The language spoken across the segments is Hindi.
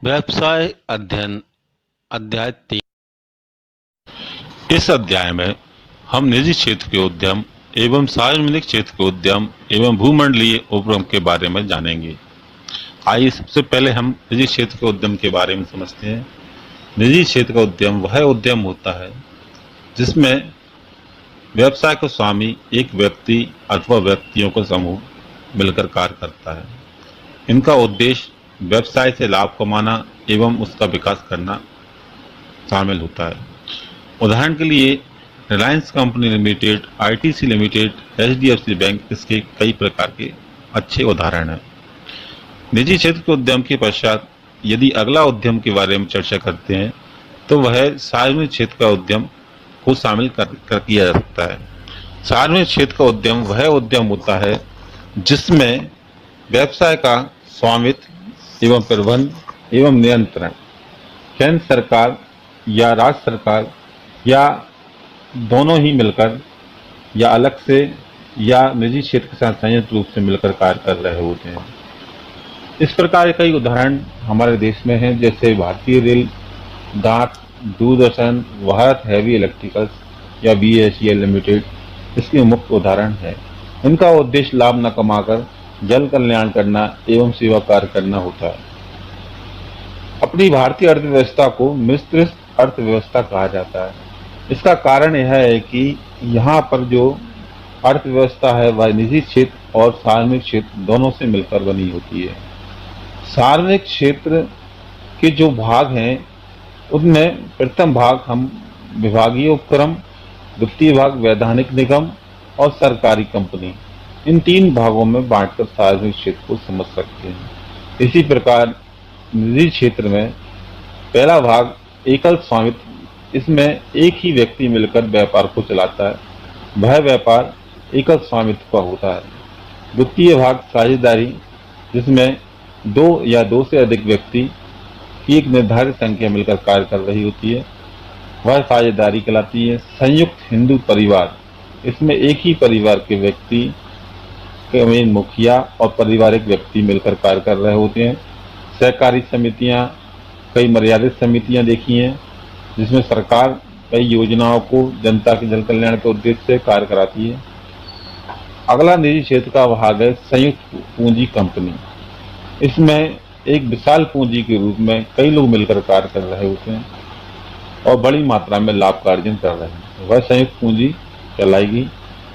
व्यवसाय अध्ययन अध्याय 3। इस अध्याय में हम निजी क्षेत्र के उद्यम एवं सार्वजनिक क्षेत्र के उद्यम एवं भूमंडलीय उपक्रम के बारे में जानेंगे। आइए सबसे पहले हम निजी क्षेत्र के उद्यम के बारे में समझते हैं। निजी क्षेत्र का उद्यम वह उद्यम होता है जिसमें व्यवसाय का स्वामी एक व्यक्ति अथवा व्यक्तियों का समूह मिलकर कार्य करता है। इनका उद्देश्य व्यवसाय से लाभ कमाना एवं उसका विकास करना शामिल होता है। उदाहरण के लिए Reliance company limited, ITC limited, HDFC bank इसके कई प्रकार के अच्छे उदाहरण हैं। निजी क्षेत्र के उद्यम के पश्चात यदि अगला उद्यम के बारे में चर्चा करते हैं तो वह सार्वजनिक क्षेत्र का उद्यम को शामिल कर किया जा सकता है। सार्वजनिक क्षेत्र का उद्यम वह उद्यम होता है जिसमें व्यवसाय का स्वामित्व एवं प्रबंधन एवं नियंत्रण केंद्र सरकार या राज्य सरकार या दोनों ही मिलकर या अलग से या निजी क्षेत्र के साथ संयुक्त रूप से मिलकर कार्य कर रहे होते हैं। इस प्रकार कई उदाहरण हमारे देश में हैं, जैसे भारतीय रेल, डाक, दूरदर्शन, भारत हैवी इलेक्ट्रिकल्स या बीएचईएल लिमिटेड इसके मुख्य उदाहरण है। इनका उद्देश्य लाभ न कमाकर जन कल्याण करना एवं सेवा कार्य करना होता है। अपनी भारतीय अर्थव्यवस्था को मिश्रित अर्थव्यवस्था कहा जाता है। इसका कारण यह है कि यहाँ पर जो अर्थव्यवस्था है वह निजी क्षेत्र और सार्वजनिक क्षेत्र दोनों से मिलकर बनी होती है। सार्वजनिक क्षेत्र के जो भाग हैं उनमें प्रथम भाग हम विभागीय उपक्रम, द्वितीय भाग वैधानिक निगम और सरकारी कंपनी, इन तीन भागों में बांटकर सार्वजनिक क्षेत्र को समझ सकते हैं। इसी प्रकार निजी क्षेत्र में पहला भाग एकल स्वामित्व, इसमें एक ही व्यक्ति मिलकर व्यापार को चलाता है, वह व्यापार एकल स्वामित्व का होता है। द्वितीय भाग साझेदारी, जिसमें दो या दो से अधिक व्यक्ति की एक निर्धारित संख्या मिलकर कार्य कर रही होती है, वह साझेदारी कहलाती है। संयुक्त हिंदू परिवार, इसमें एक ही परिवार के व्यक्ति के मुखिया और पारिवारिक व्यक्ति मिलकर कार्य कर रहे होते हैं। सहकारी समितियां, कई मर्यादित समितियां देखी हैं जिसमें सरकार कई योजनाओं को जनता के जन कल्याण के उद्देश्य से कार्य कराती है। अगला निजी क्षेत्र का भाग है संयुक्त पूंजी कंपनी। इसमें एक विशाल पूंजी के रूप में कई लोग मिलकर कार्य कर रहे होते हैं और बड़ी मात्रा में लाभ का अर्जन कर रहे हैं, वह संयुक्त पूंजी कहलाएगी।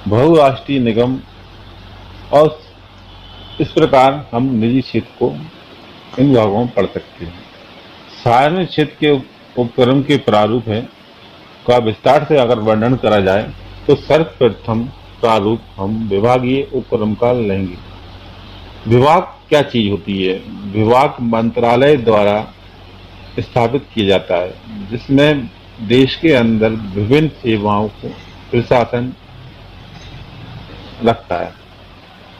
बहुराष्ट्रीय निगम, और इस प्रकार हम निजी क्षेत्र को इन भागों में पढ़ सकते हैं। सार्वजनिक क्षेत्र के उपक्रम के प्रारूप है का विस्तार से अगर वर्णन करा जाए तो सर्वप्रथम प्रारूप हम विभागीय उपक्रम का लेंगे। विभाग क्या चीज होती है? विभाग मंत्रालय द्वारा स्थापित किया जाता है जिसमें देश के अंदर विभिन्न सेवाओं को प्रशासन रखता है।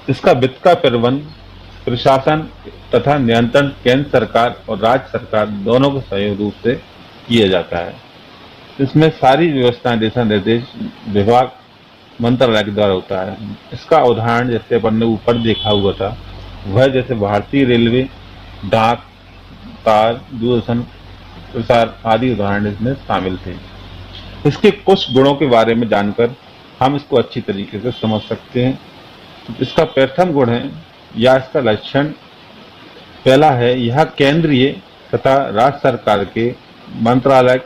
इसका वित्त का प्रबंधन, प्रशासन तथा नियंत्रण केंद्र सरकार और राज्य सरकार दोनों को संयुक्त रूप से किया जाता है। इसमें सारी व्यवस्थाएं, दिशा निर्देश विभाग मंत्रालय के द्वारा होता है। इसका उदाहरण जैसे अपन ने ऊपर देखा हुआ था, वह जैसे भारतीय रेलवे, डाक, तार, दूरदर्शन, प्रसार आदि उदाहरण इसमें शामिल थे। इसके कुछ गुणों के बारे में जानकर हम इसको अच्छी तरीके से समझ सकते हैं। इसका प्रथम गुण है या इसका लक्षण पहला है, यह केंद्रीय तथा राज्य सरकार के मंत्रालय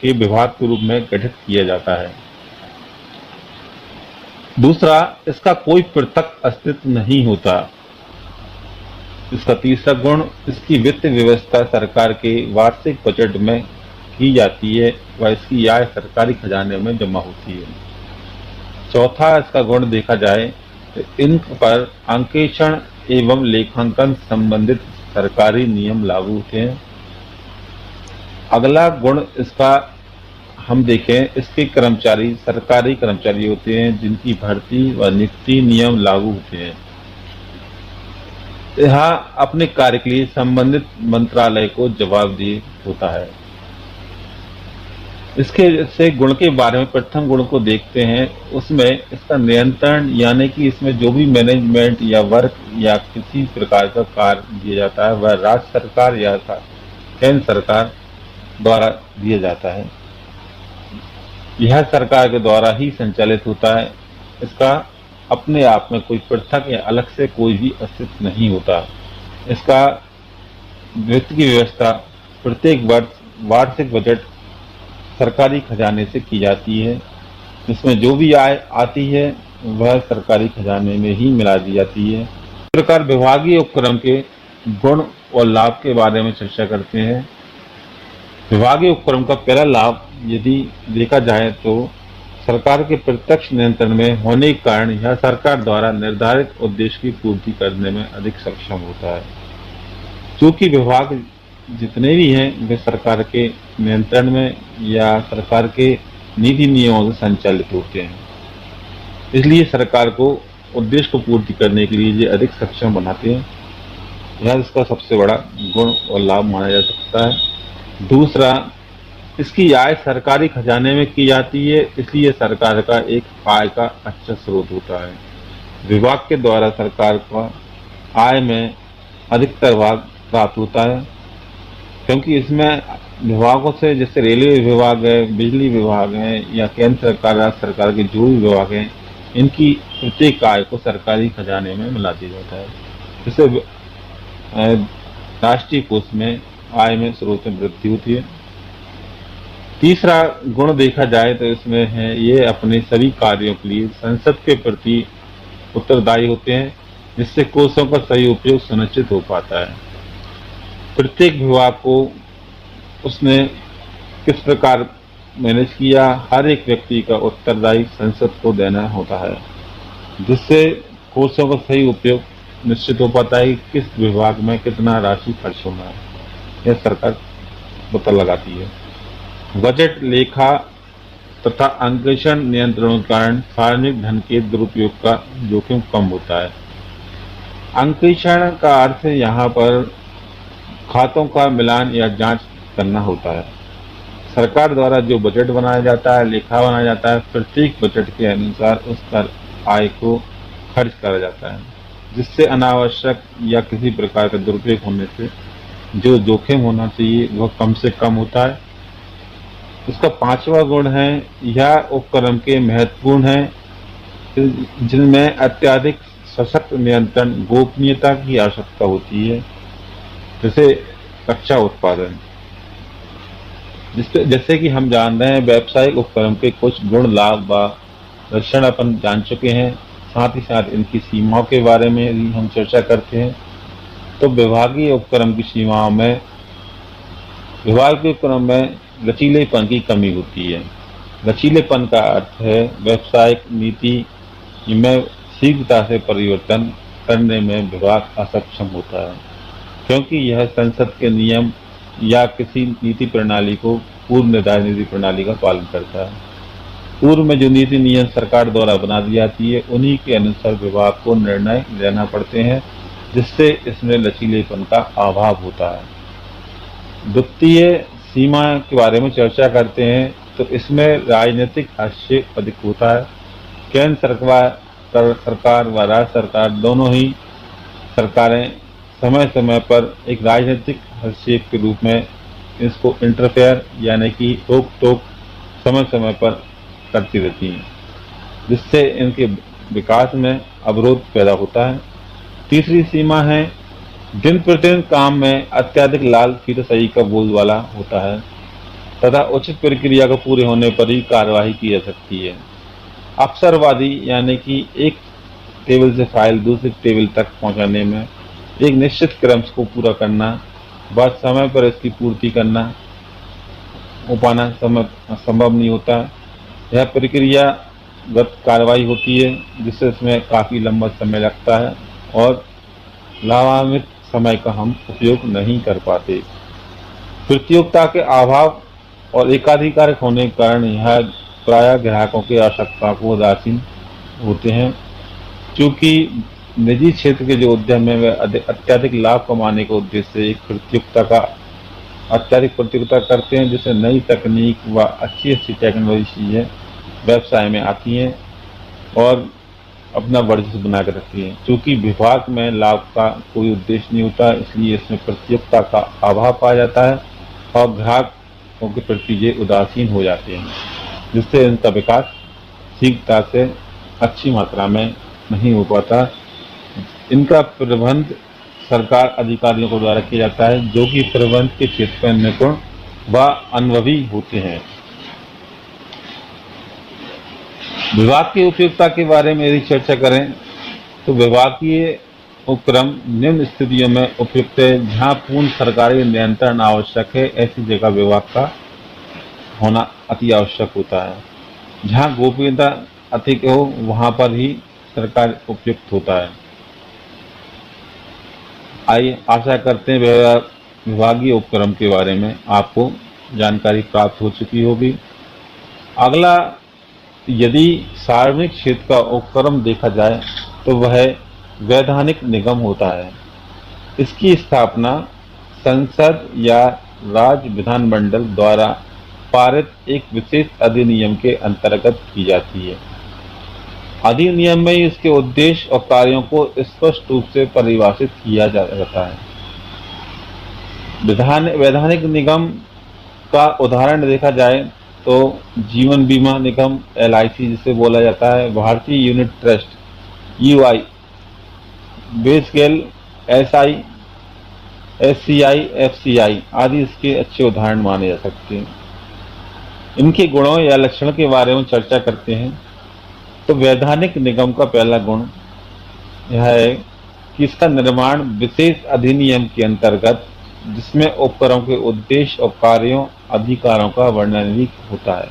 के विभाग के रूप में गठित किया जाता है। दूसरा, इसका कोई पृथक अस्तित्व नहीं होता। इसका तीसरा गुण, इसकी वित्त व्यवस्था सरकार के वार्षिक बजट में की जाती है व इसकी आय सरकारी खजाने में जमा होती है। चौथा, इसका गुण देखा जाए तो इन पर अंकेक्षण एवं लेखांकन संबंधित सरकारी नियम लागू होते हैं। अगला गुण इसका हम देखें, इसके कर्मचारी सरकारी कर्मचारी होते हैं जिनकी भर्ती व नियुक्ति नियम लागू होते हैं। यह अपने कार्य के लिए संबंधित मंत्रालय को जवाबदेह होता है। इसके से गुण के बारे में प्रथम गुण को देखते हैं, उसमें इसका नियंत्रण, यानी कि इसमें जो भी मैनेजमेंट या वर्क या किसी प्रकार का कार्य दिया जाता है वह राज्य सरकार या केंद्र सरकार द्वारा दिया जाता है। यह सरकार के द्वारा ही संचालित होता है। इसका अपने आप में कोई पृथक या अलग से कोई भी अस्तित्व नहीं होता। इसका वित्त की व्यवस्था प्रत्येक वर्ष वार्षिक बजट सरकारी खजाने से की जाती है। इसमें जो भी आय आती है वह सरकारी खजाने में ही मिला दी जाती है। इस प्रकार विभागीय उपक्रम के गुण और लाभ के बारे में चर्चा करते हैं। विभागीय उपक्रम का पहला लाभ यदि देखा जाए तो सरकार के प्रत्यक्ष नियंत्रण में होने के कारण यह सरकार द्वारा निर्धारित उद्देश्य की पूर्ति करने में अधिक सक्षम होता है। चूंकि विभाग जितने भी हैं वे सरकार के नियंत्रण में या सरकार के नीति नियमों से संचालित होते हैं, इसलिए सरकार को उद्देश्य को पूर्ति करने के लिए ये अधिक सक्षम बनाते हैं। यह इसका सबसे बड़ा गुण और लाभ माना जा सकता है। दूसरा, इसकी आय सरकारी खजाने में की जाती है, इसलिए सरकार का एक आय का अच्छा स्रोत होता है। विभाग के द्वारा सरकार का आय में अधिकतर भाग प्राप्त होता है, क्योंकि इसमें विभागों से जैसे रेलवे विभाग है, बिजली विभाग है या केंद्र सरकार राज्य सरकार के जो भी विभाग हैं, इनकी प्रत्येक आय को सरकारी खजाने में मिला दिया जाता है, जिससे राष्ट्रीय कोष में आय में स्रोत में वृद्धि होती है। तीसरा गुण देखा जाए तो इसमें है ये अपने सभी कार्यों के लिए संसद के प्रति उत्तरदायी होते हैं, जिससे कोषों का सही उपयोग सुनिश्चित हो पाता है। प्रत्येक विभाग को उसने किस प्रकार मैनेज किया, हर एक व्यक्ति का उत्तरदायी संसद को देना होता है, जिससे कोषों का सही उपयोग निश्चित हो पाता है कि किस विभाग में कितना राशि खर्च होना है, यह सरकार पता लगाती है। बजट लेखा तथा अंकेक्षण नियंत्रणों के कारण सार्वजनिक धन के दुरुपयोग का जोखिम कम होता है। अंकेक्षण का अर्थ यहाँ पर खातों का मिलान या जांच करना होता है। सरकार द्वारा जो बजट बनाया जाता है, लेखा बनाया जाता है, प्रत्येक बजट के अनुसार उस पर आय को खर्च करा जाता है, जिससे अनावश्यक या किसी प्रकार का दुरुपयोग होने से जो जोखिम होना चाहिए वह कम से कम होता है। इसका पांचवा गुण है, यह उपक्रम के महत्वपूर्ण है, जिनमें अत्यधिक सशक्त नियंत्रण गोपनीयता की आवश्यकता होती है, जैसे रक्षा उत्पादन। जैसे कि हम जान रहे हैं व्यावसायिक उपक्रम के कुछ गुण लाभ व लक्षण अपन जान चुके हैं, साथ ही साथ इनकी सीमाओं के बारे में भी हम चर्चा करते हैं। तो विभागीय उपक्रम की सीमाओं में विभागीय उपक्रम में लचीलेपन की कमी होती है। लचीलेपन का अर्थ है व्यावसायिक नीति में शीघ्रता से परिवर्तन करने में विभाग असक्षम होता है, क्योंकि यह संसद के नियम या किसी नीति प्रणाली को पूर्व निर्धारित नीति प्रणाली का पालन करता है। पूर्व में जो नीति नियम सरकार द्वारा बना दी जाती है उन्हीं के अनुसार विभाग को निर्णय लेना पड़ते हैं, जिससे इसमें लचीलेपन का अभाव होता है। वित्तीय सीमा के बारे में चर्चा करते हैं तो इसमें राजनीतिक हस्तक्षेप अधिक होता है। केंद्र सरकार व राज्य सरकार दोनों ही सरकारें समय समय पर एक राजनीतिक हस्तक्षेप के रूप में इसको इंटरफेयर यानी कि रोक टोक समय समय पर करती रहती हैं, जिससे इनके विकास में अवरोध पैदा होता है। तीसरी सीमा है, दिन प्रतिदिन काम में अत्यधिक लालफीताशाही का बोलबाला होता है तथा उचित प्रक्रिया को पूरे होने पर ही कार्यवाही की जा सकती है। अवसरवादी यानी कि एक टेबल से फाइल दूसरे टेबल तक पहुंचाने में एक निश्चित क्रम को पूरा करना व समय पर इसकी पूर्ति करना हो पाना संभव नहीं होता। यह प्रक्रियागत कार्रवाई होती है, जिससे इसमें काफ़ी लंबा समय लगता है और लाभान्वित समय का हम उपयोग नहीं कर पाते। प्रतियोगिता के अभाव और एकाधिकारक होने के कारण यह प्रायः ग्राहकों की आवश्यकता को उदासीन होते हैं, क्योंकि निजी क्षेत्र के जो उद्यम है वह अत्यधिक लाभ कमाने के उद्देश्य से अत्यधिक प्रतियोगिता करते हैं, जिससे नई तकनीक व अच्छी टेक्नोलॉजी चीज़ें व्यवसाय में आती हैं और अपना वर्चस्व बना कर रखती हैं। क्योंकि विभाग में लाभ का कोई उद्देश्य नहीं होता, इसलिए इसमें प्रतियोगिता का अभाव पाया जाता है और ग्राहकों के प्रति ये उदासीन हो जाते हैं, जिससे इनका विकास शीघ्रता से अच्छी मात्रा में नहीं हो पाता। इनका प्रबंध सरकार अधिकारियों को द्वारा किया जाता है, जो कि प्रबंध के क्षेत्र में निपुण व अनुभवी होते हैं। विभाग की उपयोगिता के बारे में यदि चर्चा करें तो विभागीय उपक्रम निम्न स्थितियों में उपयुक्त है। जहाँ पूर्ण सरकारी नियंत्रण आवश्यक है, ऐसी जगह विभाग का होना अति आवश्यक होता है। जहाँ गोपनीयता अधिक हो वहाँ पर ही सरकार उपयुक्त होता है। आइए आशा करते हैं विभागीय उपक्रम के बारे में आपको जानकारी प्राप्त हो चुकी होगी। अगला, यदि सार्वजनिक क्षेत्र का उपक्रम देखा जाए तो वह वैधानिक निगम होता है। इसकी स्थापना संसद या राज्य विधानमंडल द्वारा पारित एक विशेष अधिनियम के अंतर्गत की जाती है। अधिनियम में इसके उद्देश्य और कार्यों को स्पष्ट रूप से परिभाषित किया जाता है। वैधानिक निगम का उदाहरण देखा जाए तो जीवन बीमा निगम LIC जिसे बोला जाता है, भारतीय unit trust UI, बेसगेल SI, SCI, FCI आदि इसके अच्छे उदाहरण माने जा सकते हैं। इनके गुणों या लक्षण के बारे में चर्चा करते हैं तो वैधानिक निगम का पहला गुण यह है कि इसका निर्माण विशेष अधिनियम के अंतर्गत, जिसमें उपक्रम के उद्देश्य और कार्यों अधिकारों का वर्णन होता है।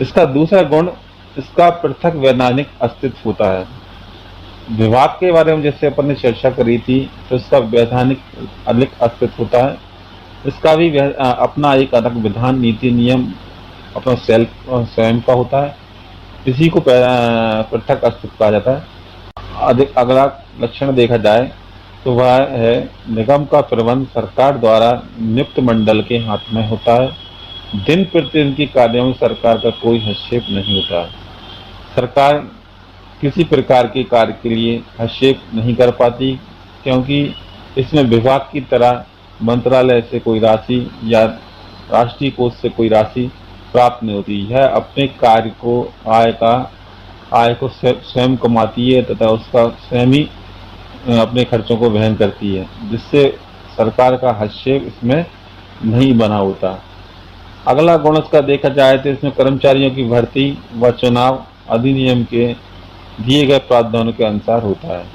इसका दूसरा गुण इसका पृथक वैधानिक अस्तित्व होता है। विभाग के बारे में जैसे अपन ने चर्चा करी थी तो इसका वैधानिक अधिक अस्तित्व होता है। इसका भी अपना एक अलग विधान, नीति, नियम अपना स्वयं का होता है। इसी को पृथक अस्तित्व कहा जाता है। अगला लक्षण देखा जाए तो वह है निगम का प्रबंध सरकार द्वारा नियुक्त मंडल के हाथ में होता है। दिन प्रतिदिन के कार्यों में सरकार का कोई हस्तक्षेप नहीं होता है। सरकार किसी प्रकार के कार्य के लिए हस्तक्षेप नहीं कर पाती, क्योंकि इसमें विभाग की तरह मंत्रालय से कोई राशि या राष्ट्रीय कोष से कोई राशि प्राप्त नहीं होती। यह अपने कार्य को आय को स्वयं कमाती है तथा उसका स्वयं ही अपने खर्चों को वहन करती है, जिससे सरकार का हस्तक्षेप इसमें नहीं बना होता। अगला गुण इसका देखा जाए तो इसमें कर्मचारियों की भर्ती व चुनाव अधिनियम के दिए गए प्रावधानों के अनुसार होता है।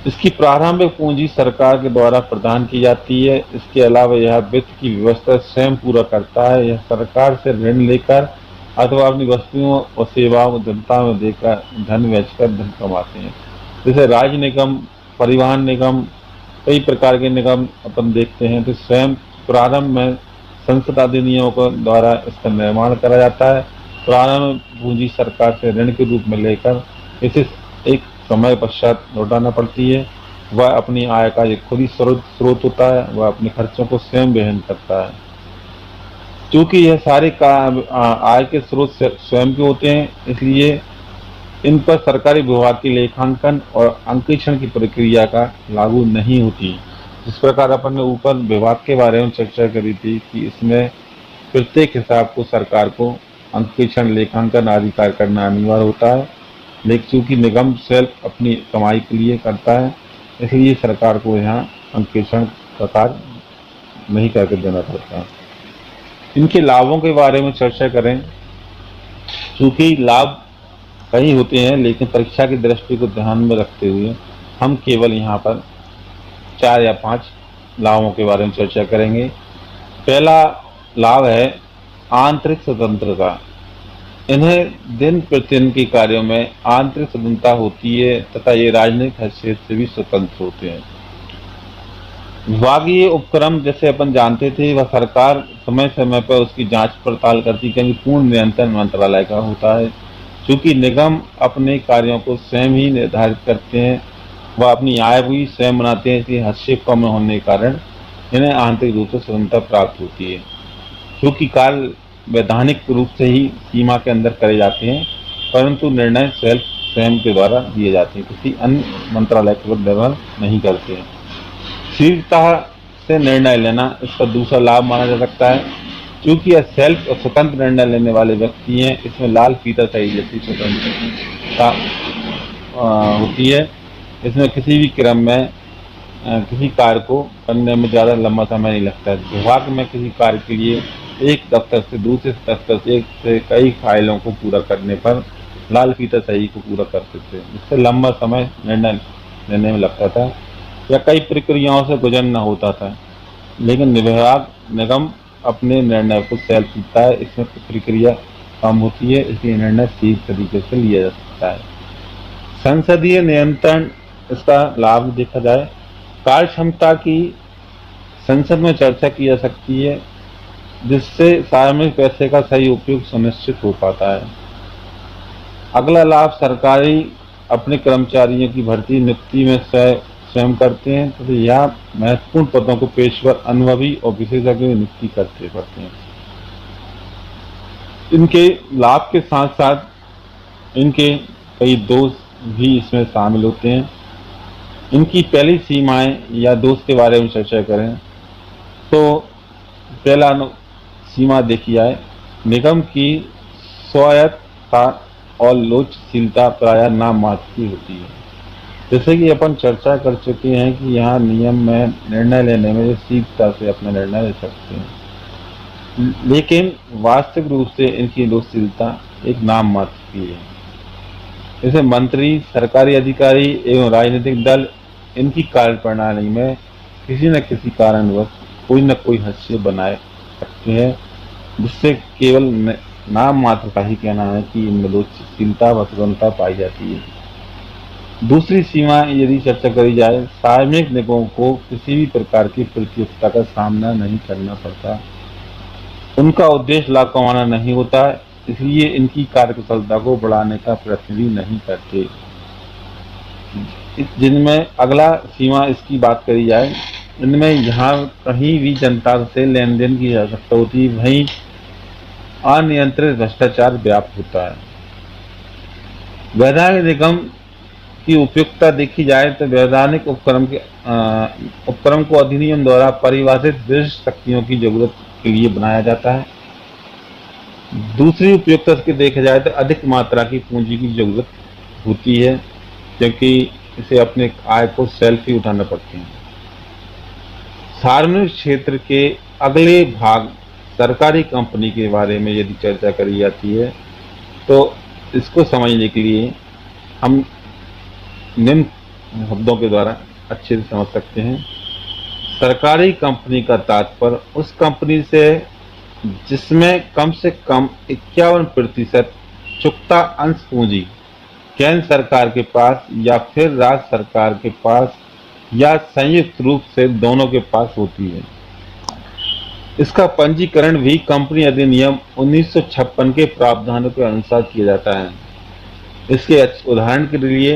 इसकी प्रारंभिक पूंजी सरकार के द्वारा प्रदान की जाती है। इसके अलावा यह वित्त की व्यवस्था स्वयं पूरा करता है। यह सरकार से ऋण लेकर अथवा अपनी वस्तुओं और सेवाओं को जनता में देकर धन बेचकर धन कमाते हैं। जैसे राज्य निगम, परिवहन निगम, कई प्रकार के निगम अपन देखते हैं। तो स्वयं प्रारंभ में संसद अधिनियमों के द्वारा इसका निर्माण करा जाता है। प्रारंभ पूंजी सरकार से ऋण के रूप में लेकर इसे एक समय पश्चात लौटाना पड़ती है। वह अपनी आय का एक खुद ही स्रोत होता है। वह अपने खर्चों को स्वयं वहन करता है। क्योंकि यह सारे आय के स्रोत स्वयं के होते हैं, इसलिए इन पर सरकारी विभाग की लेखांकन और अंकेक्षण की प्रक्रिया का लागू नहीं होती। जिस प्रकार अपन ने ऊपर विभाग के बारे में चर्चा करी थी कि इसमें प्रत्येक हिसाब को सरकार को अंकेक्षण, लेखांकन आदि कार्य करना अनिवार्य होता है, लेकिन चूंकि निगम सेल्फ अपनी कमाई के लिए करता है, इसलिए सरकार को यहाँ अंकेक्षण का कार्य नहीं करके देना पड़ता है। इनके लाभों के बारे में चर्चा करें, चूंकि लाभ कई होते हैं, लेकिन परीक्षा की दृष्टि को ध्यान में रखते हुए हम केवल यहाँ पर 4 या 5 लाभों के बारे में चर्चा करेंगे। पहला लाभ है आंतरिक स्वतंत्रता। इन्हें दिन प्रतिदिन के कार्यों में आंतरिक स्वतंत्रता होती है तथा ये राजनीतिक हैसियत से भी स्वतंत्र होते हैं। विभागीय उपक्रम जैसे अपन जानते थे, वह सरकार समय समय पर उसकी जांच पड़ताल करती, क्योंकि पूर्ण नियंत्रण मंत्रालय का होता है। चूंकि निगम अपने कार्यों को स्वयं ही निर्धारित करते हैं, वह अपनी आय भी स्वयं बनाते हैं, इसलिए हस्तक्षेप कम होने के कारण इन्हें आंतरिक रूप से स्वतंत्रता प्राप्त होती है। क्योंकि कार्य वैधानिक रूप से ही सीमा के अंदर करे जाते हैं, परंतु निर्णय स्वयं के द्वारा दिए जाते हैं, किसी अन्य मंत्रालय के ऊपर निर्भर नहीं करते हैं। से निर्णय लेना इसका दूसरा लाभ माना जा सकता है। क्योंकि यह सेल्फ और स्वतंत्र निर्णय लेने वाले व्यक्ति हैं, इसमें लाल फीता सही जैसी स्वतंत्रता होती है। इसमें किसी भी क्रम में किसी कार्य को करने में ज़्यादा लंबा समय नहीं लगता है। विभाग में किसी कार्य के लिए एक दफ्तर से दूसरे दफ्तर से एक से कई फाइलों को पूरा करने पर लाल फीता सही को पूरा कर सकते हैं। इससे लंबा समय निर्णय लेने में लगता था या कई प्रक्रियाओं से गुजरना होता था, लेकिन विभाग निगम अपने निर्णय को सेल्फ लेता है। इसमें प्रक्रिया कम होती है, इसलिए निर्णय सीधे तरीके से लिया जा सकता है। संसदीय नियंत्रण इसका लाभ देखा जाए, कार्य क्षमता की संसद में चर्चा की जा सकती है, जिससे सार्वजनिक पैसे का सही उपयोग सुनिश्चित हो पाता है। अगला लाभ, सरकारी अपने कर्मचारियों की भर्ती नियुक्ति में स्वयं करते हैं, तो यह महत्वपूर्ण पदों को पेशेवर, अनुभवी और विशेषज्ञ नियुक्ति करते हैं। इनके लाभ के साथ साथ इनके कई दोष भी इसमें शामिल होते हैं। इनकी पहली सीमाएं या दोष के बारे में चर्चा करें तो पहला सीमा देखी जाए, निगम की स्वायत्तता और लोचशीलता प्रायः नाम मात्र की होती है। जैसे कि अपन चर्चा कर चुके हैं कि यहाँ नियम में निर्णय लेने में शीघ्रता से अपना निर्णय ले सकते हैं, लेकिन वास्तविक रूप से इनकी लोचशीलता एक नाम मात्र की है। जैसे मंत्री, सरकारी अधिकारी एवं राजनीतिक दल इनकी कार्यप्रणाली में किसी न किसी कारणवश कोई न कोई हस्तक्षेप बनाए रखते हैं, जिससे केवल नाम मात्र का ही कहना है कि इनमें लोचशीलता व स्वतंत्रता पाई जाती है। दूसरी सीमा यदि चर्चा करी जाए, सार्वजनिक निगमों को किसी भी प्रकार की प्रतियोगिता का सामना नहीं करना पड़ता। उनका उद्देश्य लाभ कमाना नहीं होता है, इसलिए इनकी कार्यकुशलता को बढ़ाने का प्रयत्न भी नहीं करते। जिनमें अगला सीमा इसकी बात करी जाए, इनमें यहाँ कहीं भी जनता से लेन देन की जा सकता होती है, वहीं अनियंत्रित भ्रष्टाचार व्याप्त होता है। वैधानिक निगम की उपयुक्तता देखी जाए तो वैधानिक उपक्रम को अधिनियम द्वारा परिभाषित विशिष्ट शक्तियों की जरूरत के लिए बनाया जाता है। दूसरी उपयुक्तता की देखा जाए तो अधिक मात्रा की पूंजी की जरूरत होती है, क्योंकि इसे अपने आय को सेल्फ ही उठाना पड़ती है। सार्वजनिक क्षेत्र के अगले भाग सरकारी कंपनी के बारे में यदि चर्चा करी जाती है तो इसको समझने के लिए हम निम्न शब्दों के द्वारा अच्छे से समझ सकते हैं। सरकारी कंपनी का तात्पर्य उस कंपनी से जिसमें कम से कम 51% चुकता अंश पूंजी केंद्र सरकार के पास या फिर राज्य सरकार के पास या संयुक्त रूप से दोनों के पास होती है। इसका पंजीकरण भी कंपनी अधिनियम 1956 के प्रावधानों के अनुसार किया जाता है। इसके उदाहरण के लिए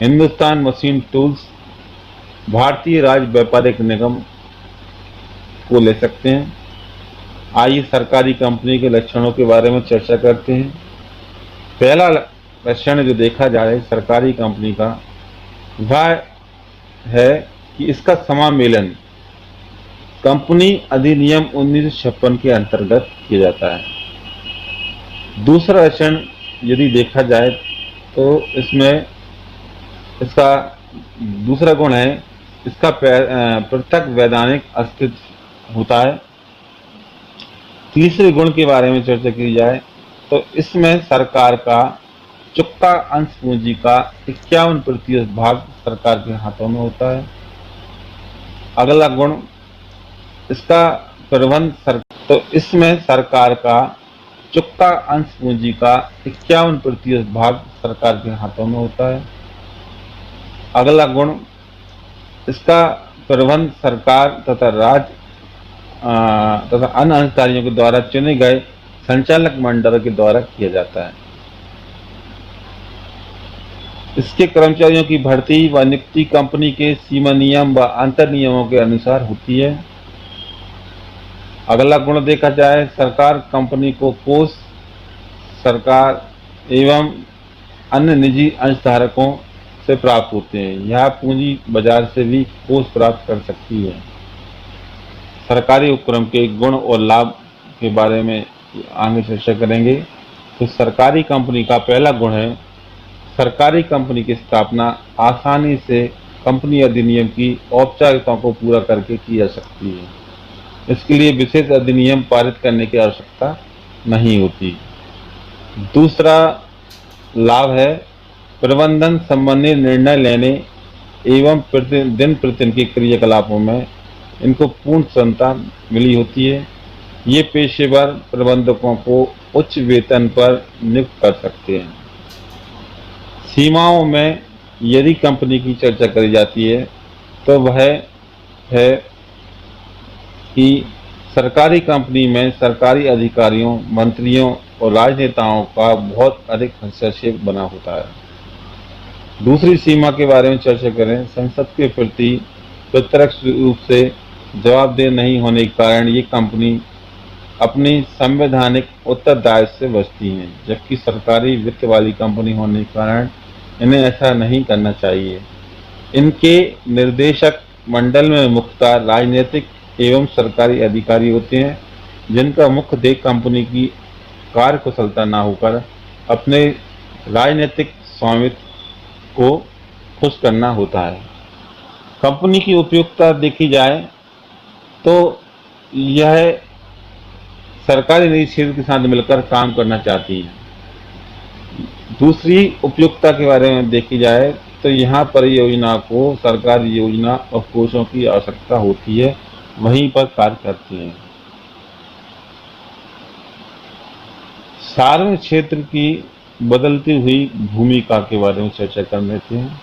हिंदुस्तान मशीन टूल्स, भारतीय राज्य व्यापारिक निगम को ले सकते हैं। आइए सरकारी कंपनी के लक्षणों के बारे में चर्चा करते हैं। पहला लक्षण जो देखा जाए सरकारी कंपनी का, वह है कि इसका समामेलन कंपनी अधिनियम 1956 के अंतर्गत किया जाता है। दूसरा लक्षण यदि देखा जाए तो इसमें इसका दूसरा गुण है, इसका पृथक वैधानिक अस्तित्व होता है। तीसरे गुण के बारे में चर्चा की जाए तो इसमें सरकार का चुकता अंश पूंजी का 51% भाग सरकार के हाथों में होता है। अगला गुण, इसका प्रबंध तो इसमें सरकार का चुकता अंश पूंजी का 51% भाग सरकार के हाथों में होता है। अगला गुण, इसका प्रबंध सरकार तथा राज्य तथा अन्य अधिकारियों के द्वारा चुने गए संचालक मंडल के द्वारा किया जाता है। इसके कर्मचारियों की भर्ती व नियुक्ति कंपनी के सीमा नियम व अंतर नियमों के अनुसार होती है। अगला गुण देखा जाए, सरकार कंपनी को कोष, सरकार एवं अन्य निजी अंशधारकों से प्राप्त होते हैं। यह पूंजी बाजार से भी कोष प्राप्त कर सकती है। सरकारी उपक्रम के गुण और लाभ के बारे में आगे चर्चा करेंगे। तो सरकारी कंपनी का पहला गुण है, सरकारी कंपनी की स्थापना आसानी से कंपनी अधिनियम की औपचारिकताओं को पूरा करके की जा सकती है। इसके लिए विशेष अधिनियम पारित करने की आवश्यकता नहीं होती। दूसरा लाभ है, प्रबंधन संबंधी निर्णय लेने एवं दिन प्रतिदिन के क्रियाकलापों में इनको पूर्ण स्वतंत्रता मिली होती है। ये पेशेवर प्रबंधकों को उच्च वेतन पर नियुक्त कर सकते हैं। सीमाओं में यदि कंपनी की चर्चा करी जाती है तो वह है कि सरकारी कंपनी में सरकारी अधिकारियों, मंत्रियों और राजनेताओं का बहुत अधिक हस्तक्षेप बना होता है। दूसरी सीमा के बारे में चर्चा करें, संसद के प्रति प्रत्यक्ष रूप से जवाबदेह नहीं होने के कारण ये कंपनी अपनी संवैधानिक उत्तरदायित्व से बचती हैं, जबकि सरकारी वित्त वाली कंपनी होने के कारण इन्हें ऐसा नहीं करना चाहिए। इनके निर्देशक मंडल में मुख्यतः राजनीतिक एवं सरकारी अधिकारी होते हैं, जिनका मुख्य ध्येय कंपनी की कार्यकुशलता न होकर अपने राजनीतिक स्वामित्व को खुश करना होता है। कंपनी की उपयुक्तता देखी जाए तो यह सरकारी निजी क्षेत्र के साथ मिलकर काम करना चाहती है। दूसरी उपयुक्तता के बारे में देखी जाए तो यहाँ परियोजना को सरकारी योजना और कोषों की आवश्यकता होती है, वहीं पर कार्य करती है। सार्वजनिक क्षेत्र की बदलती हुई भूमिका के बारे में चर्चा कर लेते हैं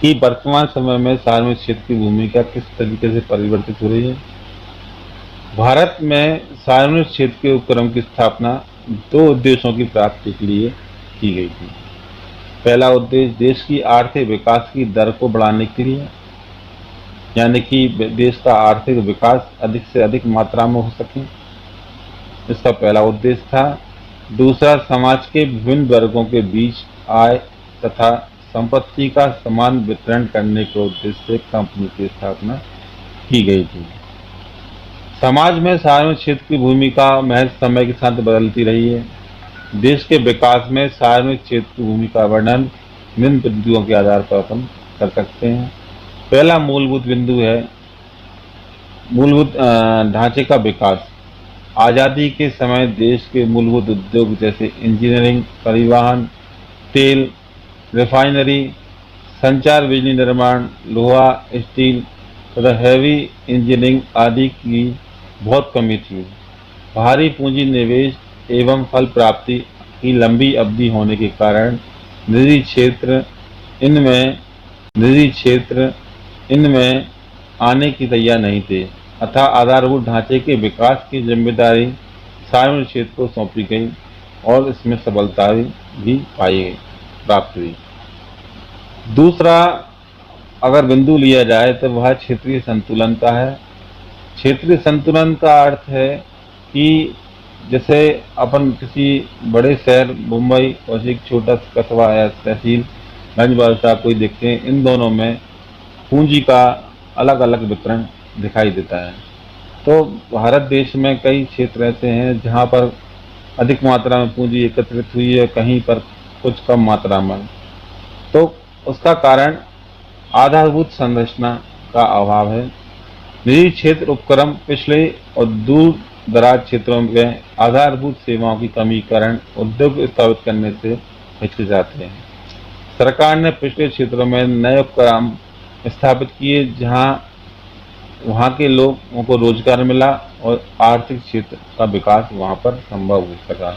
कि वर्तमान समय में सार्वजनिक क्षेत्र की भूमिका किस तरीके से परिवर्तित हो रही है। भारत में सार्वजनिक क्षेत्र के उपक्रम की स्थापना दो उद्देश्यों की प्राप्ति के लिए की गई थी। पहला उद्देश्य देश की आर्थिक विकास की दर को बढ़ाने के लिए, यानी कि देश का आर्थिक विकास अधिक से अधिक मात्रा में हो सके, इसका पहला उद्देश्य था। दूसरा, समाज के विभिन्न वर्गों के बीच आय तथा संपत्ति का समान वितरण करने के उद्देश्य से कंपनी की स्थापना की गई थी। समाज में सार्वजनिक क्षेत्र की भूमिका महज समय के साथ बदलती रही है। देश के विकास में सार्वजनिक क्षेत्र की भूमिका वर्णन निम्न बिंदुओं के आधार पर अपन कर सकते हैं। पहला मूलभूत बिंदु है मूलभूत ढांचे का विकास। आज़ादी के समय देश के मूलभूत उद्योग जैसे इंजीनियरिंग, परिवहन, तेल, रिफाइनरी, संचार, बिजली निर्माण, लोहा, स्टील तथा हैवी इंजीनियरिंग आदि की बहुत कमी थी। भारी पूंजी निवेश एवं फल प्राप्ति की लंबी अवधि होने के कारण निजी क्षेत्र इनमें आने की तैयार नहीं थे, अतः आधारभूत ढांचे के विकास की जिम्मेदारी सार्वजनिक क्षेत्र को सौंपी गई और इसमें सफलता भी प्राप्त हुई। दूसरा अगर बिंदु लिया जाए तो वह क्षेत्रीय संतुलन का है। क्षेत्रीय संतुलन का अर्थ है कि जैसे अपन किसी बड़े शहर मुंबई और एक छोटा कस्बा या तहसील गंजबाजा कोई देखते हैं, इन दोनों में पूंजी का अलग अलग वितरण दिखाई देता है। तो भारत देश में कई क्षेत्र ऐसे हैं जहाँ पर अधिक मात्रा में पूंजी एकत्रित हुई है, कहीं पर कुछ कम मात्रा में। तो उसका कारण आधारभूत संरचना का अभाव है। निजी क्षेत्र उपक्रम पिछले और दूर दराज क्षेत्रों में आधारभूत सेवाओं की कमी के कारण उद्योग स्थापित करने से हिचकिचाते हैं। सरकार ने पिछले क्षेत्रों में नए उपक्रम स्थापित किए जहां वहां के लोगों को रोजगार मिला और आर्थिक क्षेत्र का विकास वहां पर संभव हो सका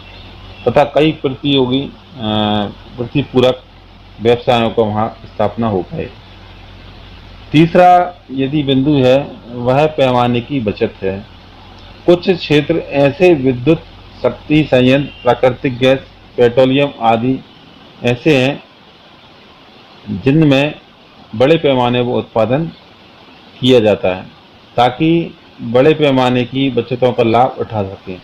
तथा कई प्रतिपूरक व्यवसायों का वहां स्थापना हो पाए। तीसरा यदि बिंदु है वह पैमाने की बचत है। कुछ क्षेत्र ऐसे विद्युत शक्ति संयंत्र, प्राकृतिक गैस, पेट्रोलियम आदि ऐसे हैं जिनमें बड़े पैमाने पर उत्पादन किया जाता है ताकि बड़े पैमाने की बचतों का लाभ उठा सकें।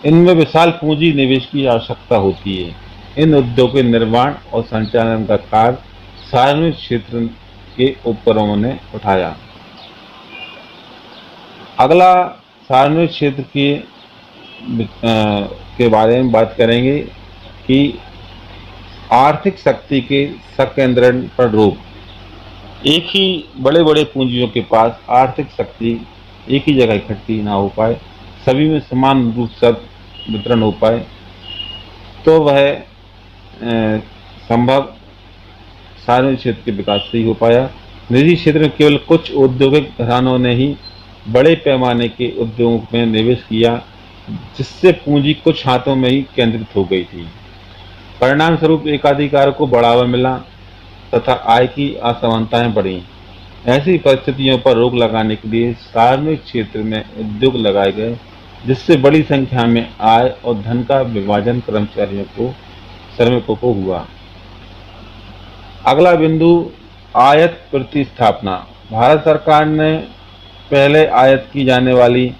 इनमें विशाल पूंजी निवेश की आवश्यकता होती है। इन उद्योगों के निर्माण और संचालन का कार्य सार्वजनिक क्षेत्र के उपक्रमों ने उठाया। अगला सार्वजनिक क्षेत्र के बारे में बात करेंगे कि आर्थिक शक्ति के संकेंद्रण पर रोक। एक ही बड़े बड़े पूंजियों के पास आर्थिक शक्ति एक ही जगह इकट्ठी ना हो पाए, सभी में समान रूप से वितरण हो पाए, तो वह संभव सार्वजनिक क्षेत्र के विकास से ही हो पाया। निजी क्षेत्र में केवल कुछ औद्योगिक घरानों ने ही बड़े पैमाने के उद्योगों में निवेश किया, जिससे पूंजी कुछ हाथों में ही केंद्रित हो गई थी। परिणाम स्वरूप एकाधिकार को बढ़ावा मिला तथा आय की असमानताएं बढ़ी। ऐसी परिस्थितियों पर रोक लगाने के लिए सार्वजनिक क्षेत्र में उद्योग लगाए गए, जिससे बड़ी संख्या में आय और धन का विभाजन श्रमिकों को हुआ। अगला बिंदु, आयात प्रतिस्थापना। भारत सरकार ने पहले आयात की जाने वाली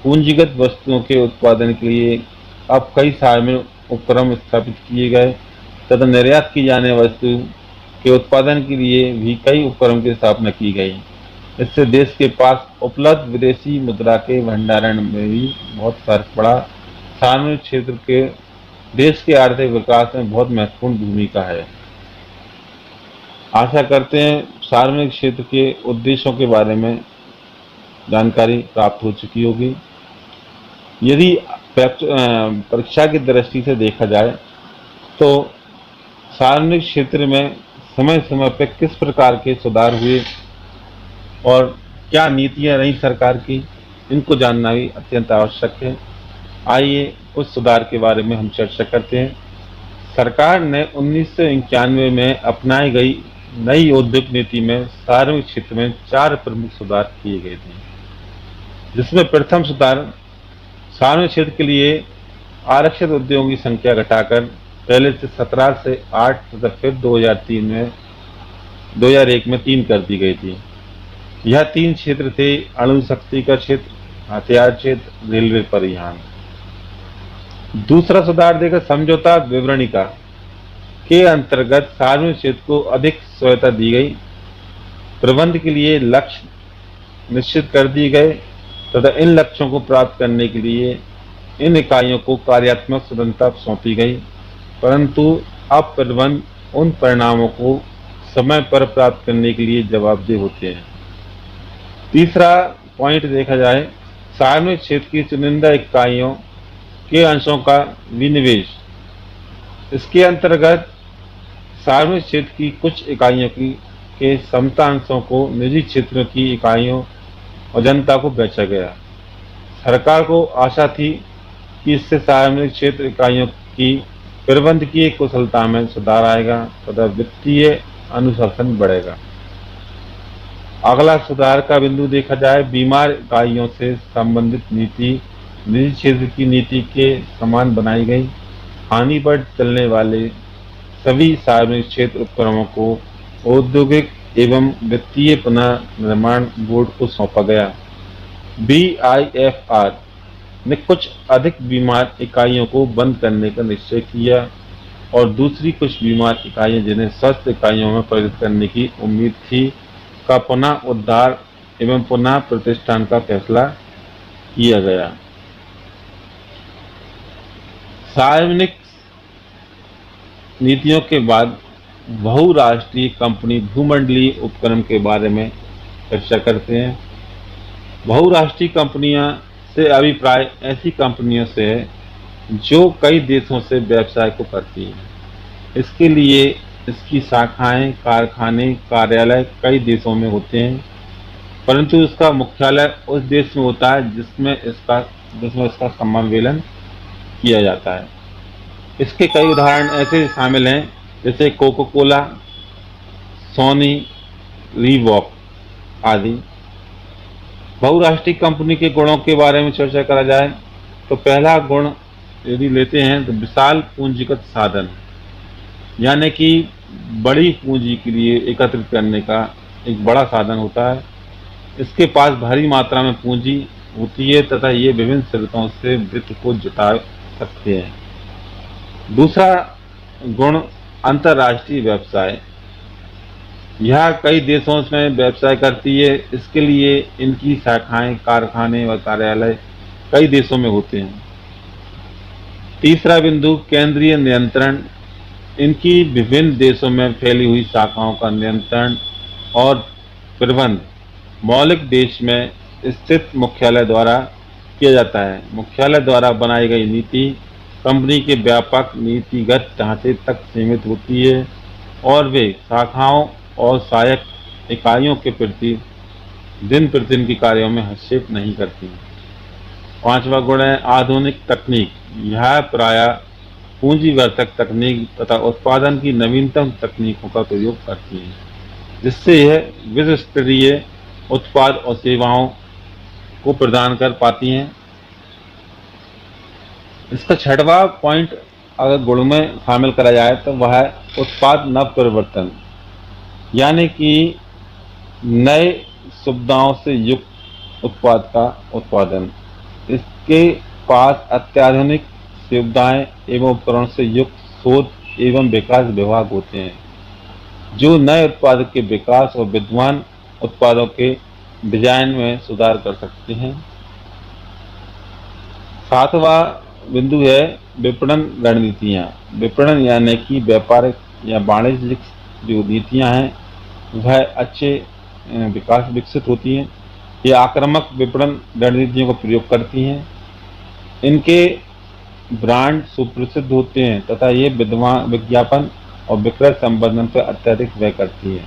पूंजीगत वस्तुओं के उत्पादन के लिए अब कई सार्वजनिक उपक्रम स्थापित किए गए तथा निर्यात की जाने वस्तु के उत्पादन के लिए भी कई उपक्रम की स्थापना की गई। इससे देश के पास उपलब्ध विदेशी मुद्रा के भंडारण में भी बहुत फर्क पड़ा। सार्वजनिक क्षेत्र के देश के आर्थिक विकास में बहुत महत्वपूर्ण भूमिका है। आशा करते हैं सार्वजनिक क्षेत्र के उद्देश्यों के बारे में जानकारी प्राप्त हो चुकी होगी। यदि परीक्षा की दृष्टि से देखा जाए तो सार्वजनिक क्षेत्र में समय समय पर किस प्रकार के सुधार हुए और क्या नीतियां रही सरकार की, इनको जानना भी अत्यंत आवश्यक है। आइए कुछ सुधार के बारे में हम चर्चा करते हैं। सरकार ने 1991 में अपनाई गई नई औद्योगिक नीति में सार्वजनिक क्षेत्र में 4 प्रमुख सुधार किए गए थे, जिसमें प्रथम सुधार सार्वजनिक क्षेत्र के लिए आरक्षित उद्योगों की संख्या घटाकर पहले से 17 से 8 तथा फिर 2001 में 3 कर दी गई थी। यह 3 क्षेत्र थे: अणु शक्ति का क्षेत्र, हथियार क्षेत्र, रेलवे परिवहन। दूसरा सुधार देखा समझौता विवरणिका के अंतर्गत सार्वजनिक क्षेत्र को अधिक स्वायत्तता दी गई, प्रबंध के लिए लक्ष्य निश्चित कर दिए गए तथा इन लक्ष्यों को प्राप्त करने के लिए इन इकाइयों को कार्यात्मक स्वतंत्रता सौंपी गई, परंतु अब प्रबंध उन परिणामों को समय पर प्राप्त करने के लिए जवाबदेह होते हैं। तीसरा पॉइंट देखा जाए सार्वजनिक क्षेत्र की चुनिंदा इकाइयों के अंशों का विनिवेश। इसके अंतर्गत सार्वजनिक क्षेत्र की कुछ इकाइयों के समता अंशों को निजी क्षेत्रों की इकाइयों और जनता को बेचा गया। सरकार को आशा थी कि इससे सार्वजनिक क्षेत्र इकाइयों की प्रबंधकीय कुशलता में सुधार आएगा तथा वित्तीय अनुशासन बढ़ेगा। अगला सुधार का बिंदु देखा जाए बीमार इकाइयों से संबंधित नीति निजी क्षेत्र की नीति के समान बनाई गई। हानि पर चलने वाले सभी सार्वजनिक क्षेत्र उपक्रमों को औद्योगिक एवं वित्तीय पुनर्निर्माण बोर्ड को सौंपा गया। BIFR ने कुछ अधिक बीमार इकाइयों को बंद करने का निश्चय किया और दूसरी कुछ बीमार इकाइयां जिन्हें स्वस्थ इकाइयों में परिवर्तित करने की उम्मीद थी का पुनः उद्धार एवं पुनः प्रतिष्ठान का फैसला किया गया। सार्वजनिक नीतियों के बाद बहुराष्ट्रीय कंपनी भूमंडलीय उपक्रम के बारे में चर्चा करते हैं। बहुराष्ट्रीय कंपनियां से अभिप्राय ऐसी कंपनियों से है जो कई देशों से व्यवसाय को करती हैं। इसके लिए इसकी शाखाएं, कारखाने, कार्यालय कई देशों में होते हैं, परंतु इसका मुख्यालय उस देश में होता है जिसमें इसका सम्मेलन किया जाता है। इसके कई उदाहरण ऐसे शामिल हैं जैसे कोका कोला, सोनी, रीबॉक आदि। बहुराष्ट्रीय कंपनी के गुणों के बारे में चर्चा करा जाए तो पहला गुण यदि लेते हैं तो विशाल पूंजीगत साधन, यानी कि बड़ी पूंजी के लिए एकत्रित करने का एक बड़ा साधन होता है। इसके पास भारी मात्रा में पूंजी होती है तथा ये विभिन्न स्रोतों से वित्त को जुटा सकते हैं। दूसरा गुण अंतर्राष्ट्रीय व्यवसाय। यह कई देशों में व्यवसाय करती है। इसके लिए इनकी शाखाएं, कारखाने व कार्यालय कई देशों में होते हैं। तीसरा बिंदु, केंद्रीय नियंत्रण। इनकी विभिन्न देशों में फैली हुई शाखाओं का नियंत्रण और प्रबंध मौलिक देश में स्थित मुख्यालय द्वारा किया जाता है। मुख्यालय द्वारा बनाई गई नीति कंपनी के व्यापक नीतिगत ढांचे तक सीमित होती है और वे शाखाओं और सहायक इकाइयों के प्रति दिन प्रतिदिन के कार्यों में हस्तक्षेप नहीं करती। पांचवा गुण है आधुनिक तकनीक। यह प्रायः पूंजीवर्धक तकनीक तथा उत्पादन की नवीनतम तकनीकों का प्रयोग करती है, जिससे यह विश्व स्तरीय उत्पाद और सेवाओं को प्रदान कर पाती हैं। इसका छठवां पॉइंट अगर गुण में शामिल करा जाए तो वह है उत्पाद नव परिवर्तन, यानी कि नए सुविधाओं से युक्त उत्पाद का उत्पादन। इसके पास अत्याधुनिक सुविधाएं एवं उपकरण से युक्त शोध एवं विकास विभाग होते हैं, जो नए उत्पाद के विकास और विद्यमान उत्पादों के डिजाइन में सुधार कर सकते हैं। सातवां बिंदु है विपणन रणनीतियाँ। विपणन यानी कि व्यापारिक या वाणिज्यिक जो नीतियाँ हैं वह अच्छे विकास विकसित होती हैं। ये आक्रामक विपणन रणनीतियों का प्रयोग करती हैं। इनके ब्रांड सुप्रसिद्ध होते हैं तथा ये विज्ञापन और विक्रय संवर्धन पर अत्यधिक व्यय करती है।